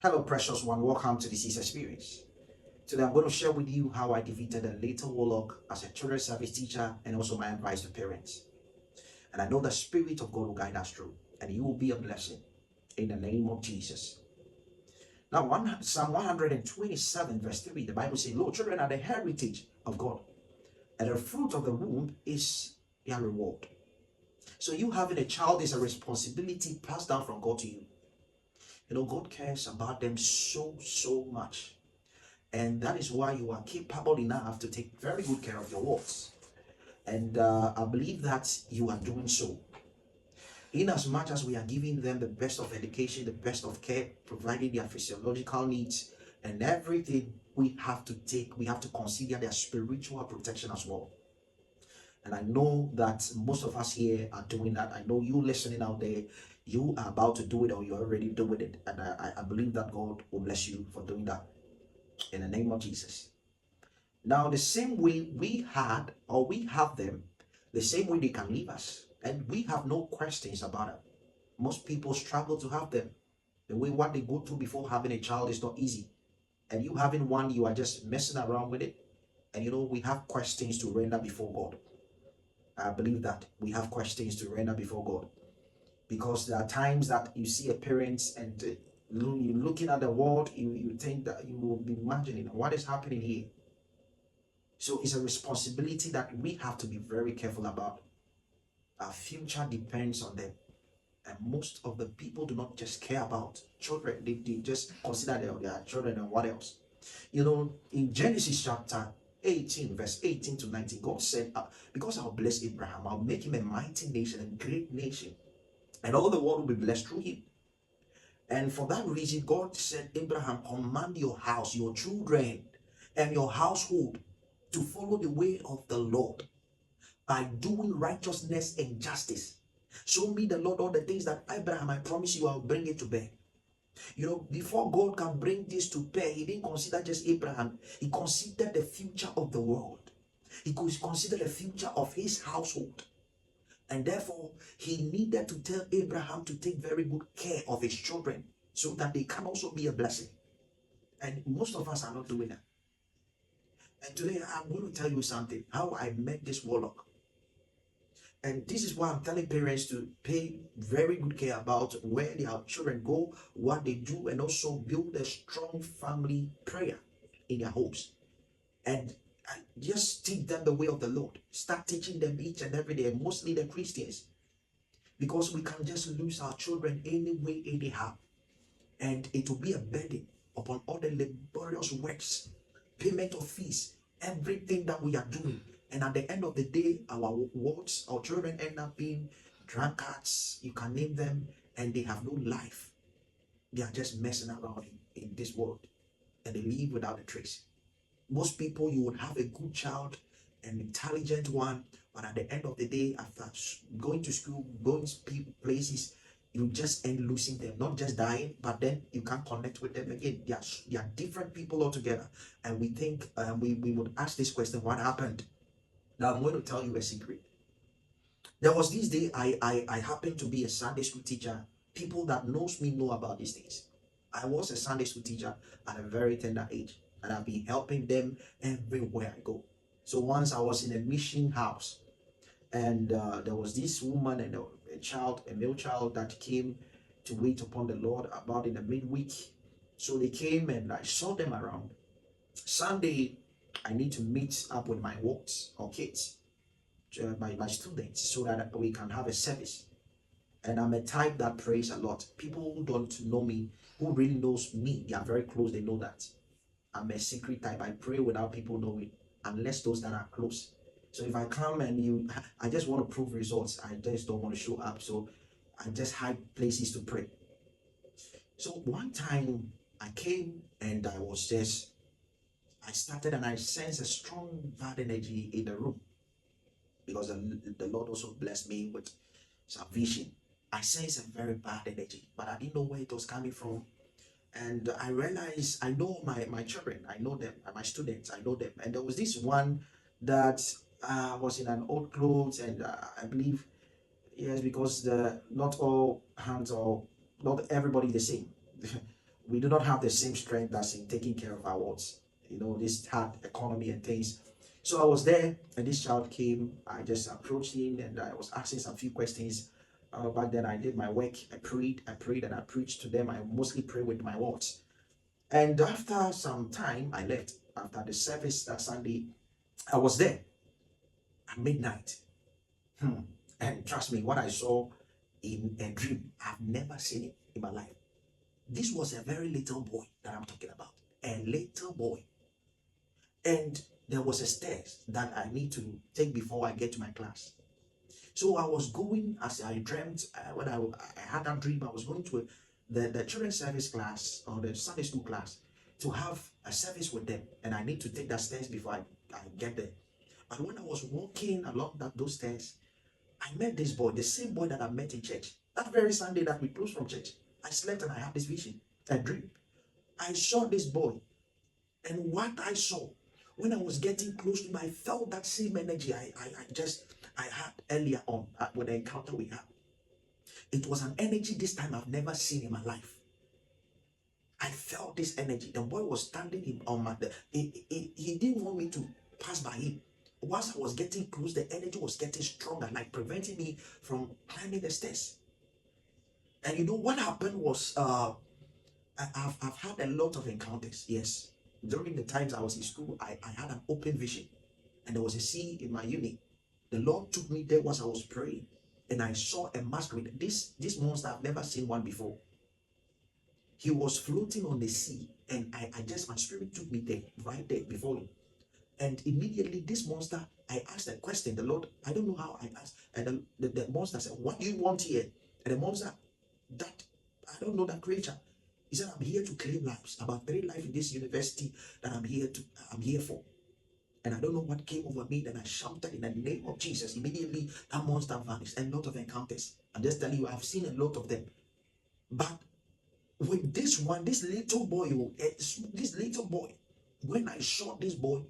Hello, precious one. Welcome to the Seas Experience. Today, I'm going to share with you how I defeated a little warlock as a children's service teacher and also my advice to parents. And I know the Spirit of God will guide us through, and you will be a blessing in the name of Jesus. Now, Psalm 127, verse 3, the Bible says, Lo, children are the heritage of God, and the fruit of the womb is their reward. So, you having a child is a responsibility passed down from God to you. You know, God cares about them so much. And that is why you are capable enough to take very good care of your wards. And I believe that you are doing so. In as much as we are giving them the best of education, the best of care, providing their physiological needs and everything, we have to consider their spiritual protection as well. And I know that most of us here are doing that. I know you listening out there, you are about to do it or you're already doing it. And I believe that God will bless you for doing that in the name of Jesus. Now, the same way we have them, the same way they can leave us. And we have no questions about it. Most people struggle to have them. The way what they go through before having a child is not easy. And you having one, you are just messing around with it. And you know, we have questions to render before God. I believe that we have questions to render before God. Because there are times that you see a parent and you're looking at the world, you think that you will be imagining what is happening here. So it's a responsibility that we have to be very careful about. Our future depends on them. And most of the people do not just care about children, they just consider their children and what else. You know, in Genesis chapter 18, verse 18 to 19, God said, because I'll bless Abraham, I'll make him a mighty nation, a great nation, and all the world will be blessed through him. And for that reason, God said, Abraham, command your house, your children, and your household to follow the way of the Lord by doing righteousness and justice. Show me the Lord all the things that Abraham, I promise you, I'll bring it to bear. You know, before God can bring this to bear, he didn't consider just Abraham. He considered the future of the world. He could consider the future of his household. And therefore, he needed to tell Abraham to take very good care of his children so that they can also be a blessing. And most of us are not doing that. And today, I'm going to tell you something, how I met this warlock. And this is why I'm telling parents to pay very good care about where their children go, what they do, and also build a strong family prayer in their homes. And just teach them the way of the Lord. Start teaching them each and every day, mostly the Christians. Because we can just lose our children anyway, anyhow. And it will be a burden upon all the laborious works, payment of fees, everything that we are doing. And at the end of the day, our wards, our children end up being drunkards, you can name them, and they have no life. They are just messing around in this world, and they live without a trace. Most people, you would have a good child, an intelligent one, but at the end of the day, after going to school, going to places, you just end losing them, not just dying, but then you can't connect with them again. They are different people altogether. And we think, we would ask this question, what happened? Now I'm going to tell you a secret. There was this day I happened to be a Sunday school teacher. People that knows me know about these things. I was a Sunday school teacher at a very tender age, and I've been helping them everywhere I go. So once I was in a mission house, and there was this woman and a male child that came to wait upon the Lord about in the midweek. So they came and I saw them around. Sunday, I need to meet up with my wards or kids, my students, so that we can have a service. And I'm a type that prays a lot. People who don't know me, who really knows me, they are very close, they know that. I'm a secret type. I pray without people knowing, unless those that are close. So if I come and I just want to prove results. I just don't want to show up. So I just hide places to pray. So one time I came and I started and I sensed a strong bad energy in the room, because the Lord also blessed me with some vision. I sensed a very bad energy, but I didn't know where it was coming from. And I realized I know my children, I know them, my students, I know them. And there was this one that was in an old clothes, and I believe, yes, because not all hands, or not everybody the same. We do not have the same strength as in taking care of our wards. This hard economy and things. So I was there, and this child came. I just approached him, and I was asking some few questions. Back then, I did my work. I prayed, and I preached to them. I mostly pray with my words. And after some time, I left. After the service that Sunday, I was there at midnight. And trust me, what I saw in a dream, I've never seen it in my life. This was a very little boy that I'm talking about. A little boy. And there was a stairs that I need to take before I get to my class. So I was going, as I dreamt, when I had that dream, I was going to the children's service class or the Sunday school class to have a service with them. And I need to take that stairs before I get there. But when I was walking along those stairs, I met this boy, the same boy that I met in church. That very Sunday that we closed from church, I slept and I had this vision, a dream. I saw this boy, and what I saw, when I was getting close to him, I felt that same energy I had earlier on with the encounter we had. It was an energy this time I've never seen in my life. I felt this energy. The boy was standing on my. He didn't want me to pass by him. Once I was getting close, the energy was getting stronger, like preventing me from climbing the stairs. And you know what happened was, I've had a lot of encounters. Yes, during the times I was in school, I had an open vision, and there was a sea in my unit. The Lord took me there once I was praying, and I saw a masquerade. This monster, I've never seen one before. He was floating on the sea, and my spirit took me there, right there before him. And immediately, this monster, I asked a question. The Lord, I don't know how I asked. And the monster said, "What do you want here?" And the monster, I don't know that creature. He said, "I'm here to claim lives. About 3 lives in this university that I'm here for." And I don't know what came over me. Then I shouted in the name of Jesus. Immediately, that monster vanished. A lot of encounters. I'm just telling you, I've seen a lot of them. But with this one, this little boy, when I saw this boy,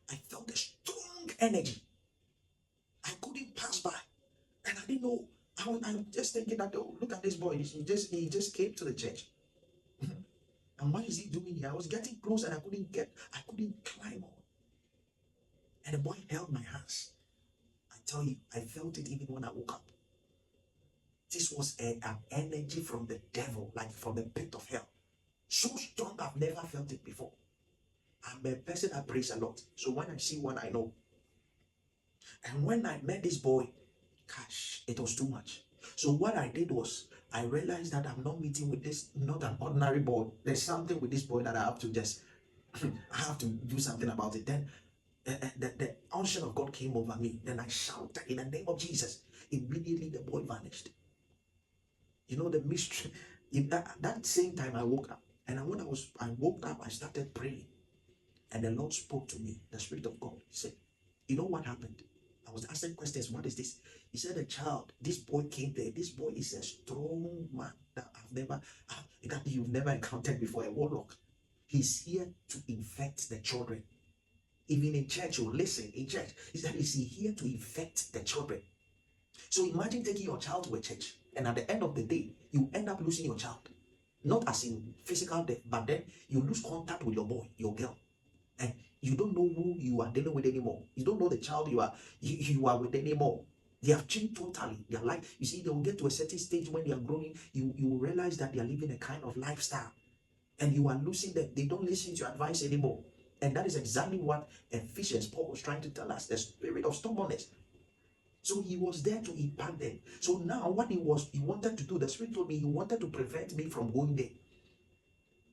I felt a strong energy. I couldn't pass by, and I didn't know. I'm just thinking that, oh, look at this boy. He just came to the church, and what is he doing here? I was getting close, and I couldn't climb on. And the boy held my hands. I tell you, I felt it even when I woke up. This was an energy from the devil, like from the pit of hell. So strong, I've never felt it before. I'm a person that prays a lot. So when I see one, I know. And when I met this boy, gosh, it was too much. So what I did was, I realized that I'm not meeting with this, not an ordinary boy. There's something with this boy that I have to just, I have to do something about it. Then the unction of God came over me. Then I shouted in the name of Jesus. Immediately the boy vanished. You know the mystery. In that same time I woke up. And when I woke up, I started praying. And the Lord spoke to me, the Spirit of God. He said, "You know what happened?" I was asking questions. "What is this?" He said, "A child, this boy came there. This boy is a strong man that that you've never encountered before, a warlock. He's here to infect the children." Even in church, you listen, in church, he said, "Is he here to infect the children?" So imagine taking your child to a church, and at the end of the day, you end up losing your child. Not as in physical death, but then you lose contact with your boy, your girl. And you don't know who you are dealing with anymore. You don't know the child you are with anymore. They have changed totally their life. You see, they will get to a certain stage when they are growing. You will realize that they are living a kind of lifestyle, and you are losing them. They don't listen to your advice anymore. And that is exactly what Ephesians Paul was trying to tell us: the spirit of stubbornness. So he was there to impact them. So now, what he wanted to do, the Spirit told me he wanted to prevent me from going there.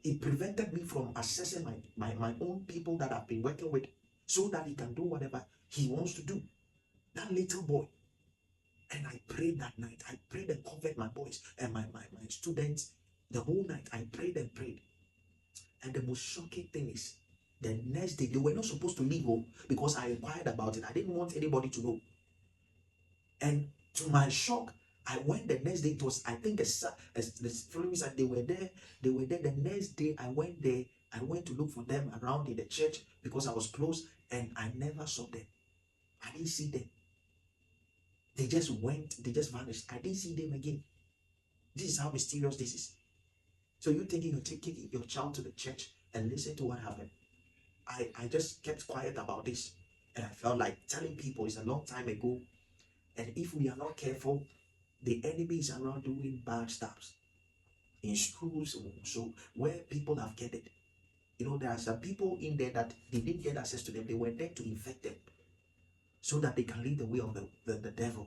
It prevented me from accessing my own people that I've been working with, so that he can do whatever he wants to do. That little boy. And I prayed that night. I prayed and covered my boys and my students the whole night. I prayed and prayed. And the most shocking thing is, the next day, they were not supposed to leave home because I inquired about it. I didn't want anybody to know. And to my shock, I went the next day. It was, I think, the following Sunday, they were there. They were there. The next day, I went there. I went to look for them around in the church because I was close, and I never saw them. I didn't see them. They just went. They just vanished. I didn't see them again. This is how mysterious this is. So you thinking you're taking your child to the church, and listen to what happened. I just kept quiet about this. And I felt like telling people it's a long time ago. And if we are not careful, the enemies are not doing bad stuff in schools. So where people have gathered, there are some people in there that they didn't get access to them. They were there to infect them so that they can lead the way of the devil.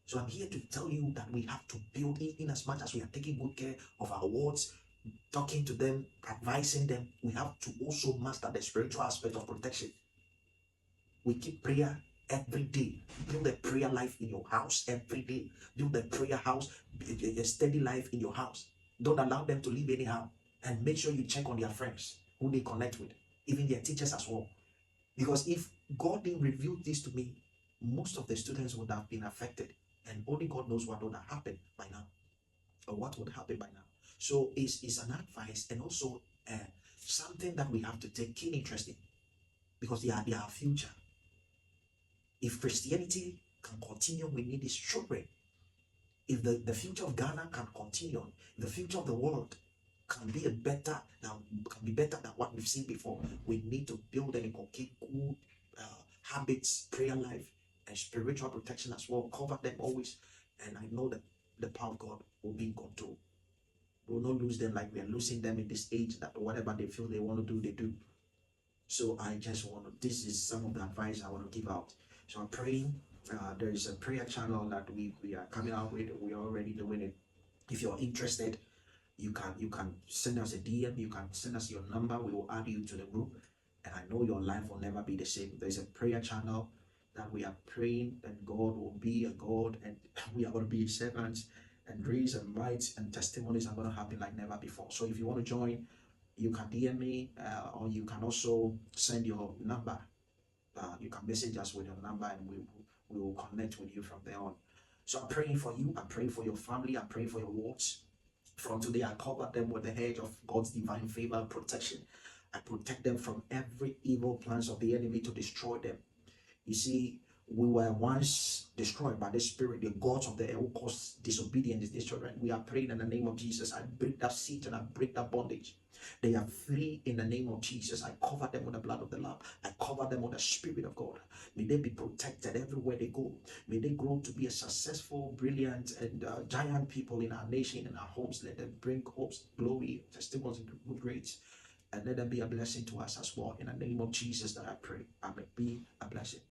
So I'm here to tell you that we have to build in as much as we are taking good care of our wards, talking to them, advising them. We have to also master the spiritual aspect of protection. We keep prayer every day. Build a prayer life in your house every day. Build a prayer house, a steady life in your house. Don't allow them to live anyhow. And make sure you check on their friends, who they connect with, even their teachers as well. Because if God didn't reveal this to me, most of the students would have been affected. And only God knows what would have happened by now, or what would happen by now. So it's an advice, and also something that we have to take keen interest in, because they are our future. If Christianity can continue, we need these children. If the future of Ghana can continue, the future of the world can be better than what we've seen before, we need to build and inculcate good habits, prayer life, and spiritual protection as well. Cover them always, and I know that the power of God will be in control. We will not lose them like we are losing them in this age, that whatever they feel they want to do, they do. So I just want to, this is some of the advice I want to give out. So I'm praying. There is a prayer channel that we are coming out with. We are already doing it. If you're interested, you can send us a DM. You can send us your number. We will add you to the group, and I know your life will never be the same. There's a prayer channel that we are praying, and God will be a God, and we are going to be servants, and grace and might and testimonies are going to happen like never before. So if you want to join, you can DM me, or you can also send your number. You can message us with your number, and we will connect with you from there on. So I'm praying for you. I'm praying for your family. I'm praying for your wards. From today, I cover them with the hedge of God's divine favor and protection. I protect them from every evil plans of the enemy to destroy them. You see, we were once destroyed by the spirit, the gods of the air who caused disobedience in these children. We are praying in the name of Jesus. I break that seat and I break that bondage. They are free in the name of Jesus. I cover them with the blood of the Lamb. I cover them with the Spirit of God. May they be protected everywhere they go. May they grow to be a successful, brilliant, and giant people in our nation, in our homes. Let them bring hopes, glory, testimonies, and good grades. And let them be a blessing to us as well. In the name of Jesus that I pray. I may be a blessing.